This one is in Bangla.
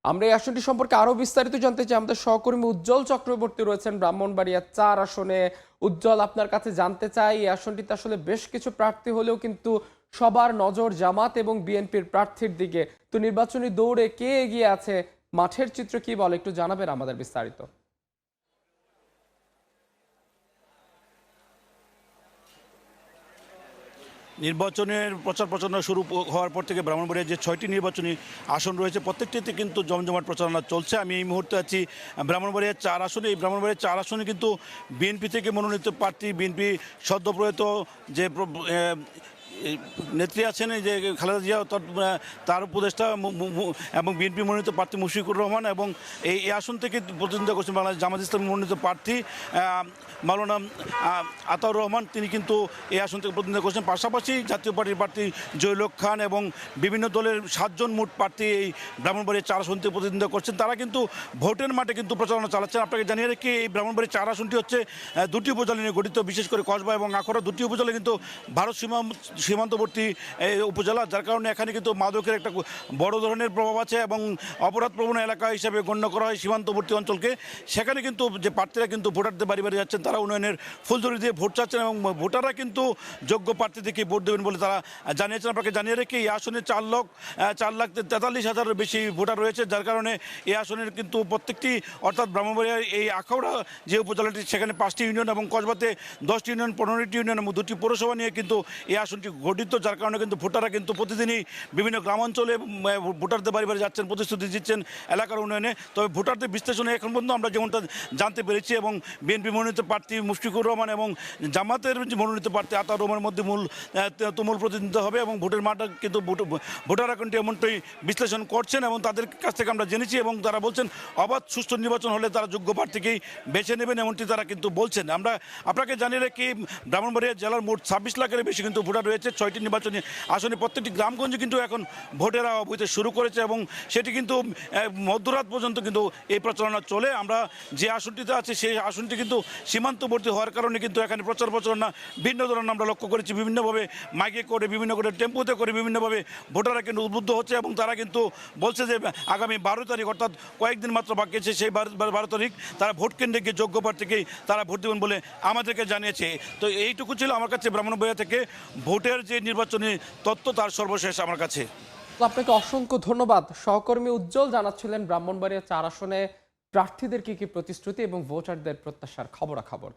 আমরা এই আসনটি সম্পর্কে আরো বিস্তারিত জানতে চাই। আমাদের সহকর্মী উজ্জ্বল চক্রবর্তী রয়েছেন ব্রাহ্মণবাড়িয়া ৪ আসনে। উজ্জ্বল, আপনার কাছে জানতে চাই, এই আসনটিতে আসলে বেশ কিছু প্রার্থী হলেও কিন্তু সবার নজর জামাত এবং বিএনপির প্রার্থীর দিকে। তো নির্বাচনী দৌড়ে কে এগিয়ে আছে, মাঠের চিত্র কি বলে, একটু জানাবেন আমাদের বিস্তারিত। নির্বাচনের প্রচার প্রচারণা শুরু হওয়ার পর থেকে ব্রাহ্মণবাড়িয়ার যে 6টি নির্বাচনী আসন রয়েছে প্রত্যেকটিতে কিন্তু জমজমাট প্রচারণা চলছে। আমি এই মুহূর্তে আছি ব্রাহ্মণবাড়িয়ার 4 আসনে। এই ব্রাহ্মণবাড়িয়ার 4 আসনে কিন্তু বিএনপি থেকে মনোনীত প্রার্থী, বিএনপি সদ্যপ্রয়াত যে নেত্রী আছেন এই যে খালেদা জিয়া, তার উপদেষ্টা এবং বিএনপি মনোনীত প্রার্থী মুশফিকুর রহমান, এবং এই আসন থেকে প্রতিদ্বন্দ্বিতা করছেন বাংলাদেশ জামাত ইসলামী মনোনীত প্রার্থী মাওলানা আতাউর রহমান। তিনি কিন্তু এই আসন থেকে প্রতিদ্বন্দ্বিতা করছেন। পাশাপাশি জাতীয় পার্টির প্রার্থী জয়লোক খান এবং বিভিন্ন দলের 7 জন মোট প্রার্থী এই ব্রাহ্মণবাড়িয়ার 4 আসন থেকে প্রতিদ্বন্দ্বিতা করছেন। তারা কিন্তু ভোটের মাঠে কিন্তু প্রচারণা চালাচ্ছেন। আপনাকে জানিয়ে রেখে এই ব্রাহ্মণবাড়িয়ার 4 আসনটি হচ্ছে 2টি উপজেলা নিয়ে গঠিত, বিশেষ করে কসবা এবং আখড়া 2টি উপজেলা কিন্তু ভারত সীমান্তবর্তী উপজেলা, যার কারণে এখানে কিন্তু মাদকের একটা বড় ধরনের প্রভাব আছে এবং অপরাধ প্রবণ এলাকা হিসেবে গণ্য করা হয় সীমান্তবর্তী অঞ্চলকে। সেখানে কিন্তু যে প্রার্থীরা কিন্তু ভোটারদের বাড়ি বাড়ি যাচ্ছেন, তারা উন্নয়নের ফুলঝুরি দিয়ে ভোট চাচ্ছেন এবং ভোটাররা কিন্তু যোগ্য প্রার্থীদেরকে ভোট দেবেন বলে তারা জানিয়েছেন। আপনাকে জানিয়ে রেখে এই আসনে 4,43,000-এর বেশি ভোটার রয়েছে, যার কারণে এই আসনের কিন্তু প্রত্যেকটি, অর্থাৎ ব্রাহ্মণবাড়িয়ার এই আখাউড়া যে উপজেলাটি, সেখানে 5টি ইউনিয়ন এবং কসবাতে 10টি ইউনিয়ন, 15টি ইউনিয়ন এবং 2টি পৌরসভা নিয়ে কিন্তু এই আসনটি গঠিত, যার কারণে কিন্তু ভোটাররা কিন্তু প্রতিদিনই বিভিন্ন গ্রামাঞ্চলে ভোটারদের বাড়ি বাড়ি যাচ্ছেন, প্রতিশ্রুতি দিচ্ছেন এলাকার উন্নয়নে। তবে ভোটারদের বিশ্লেষণে এখন পর্যন্ত আমরা যেমনটা জানতে পেরেছি, এবং বিএনপি মনোনীত প্রার্থী মুশফিকুর রহমান এবং জামাতের যে মনোনীত প্রার্থী আতাউর রহমানের মধ্যে তুমুল প্রতিদ্বন্দ্বিতা হবে এবং ভোটের মাঠটা কিন্তু ভোটাররা কিন্তু এমনটাই বিশ্লেষণ করছেন এবং তাদের কাছ থেকে আমরা জেনেছি, এবং তারা বলছেন অবাধ সুষ্ঠু নির্বাচন হলে তারা যোগ্য প্রার্থীকেই বেছে নেবেন, এমনটি তারা কিন্তু বলছেন। আমরা আপনাকে জানিয়ে রাখি, ব্রাহ্মণবাড়িয়া জেলার মোট 26 লাখের বেশি কিন্তু ভোটার রয়েছে 6টি নির্বাচনী আসনে। প্রত্যেকটি গ্রামগঞ্জে কিন্তু এখন ভোটের আওয়াজ হইতে শুরু করেছে এবং সেটি কিন্তু মধ্যরাত পর্যন্ত কিন্তু এই প্রচারণা চলে। আমরা যে আসনটিতে আছে সেই আসনটি কিন্তু সীমান্তবর্তী হওয়ার কারণে কিন্তু এখানে প্রচারণা ভিন্ন ধরনের আমরা লক্ষ্য করেছি। বিভিন্নভাবে মাইকে করে, বিভিন্ন করে টেম্পোতে করে, বিভিন্নভাবে ভোটাররা কিন্তু উদ্বুদ্ধ হচ্ছে এবং তারা কিন্তু বলছে যে আগামী 12 তারিখ, অর্থাৎ কয়েকদিন মাত্র বাকি আছে, সেই 12 তারিখ তারা ভোট কেন্দ্রে গিয়ে যোগ্য প্রার্থীকেই তারা ভোট দেবেন বলে আমাদেরকে জানিয়েছে। তো এইটুকু ছিল আমার কাছে ব্রাহ্মণবাড়িয়া থেকে ভোটের যে নির্বাচনী তথ্য, তার সর্বশেষ আমার কাছে। তো আপনাকে অসংখ্য ধন্যবাদ। সহকর্মী উজ্জ্বল জানাচ্ছিলেন ব্রাহ্মণবাড়িয়া 4 আসনে প্রার্থীদের কি কি প্রতিশ্রুতি এবং ভোটারদের প্রত্যাশার খবরাখবর।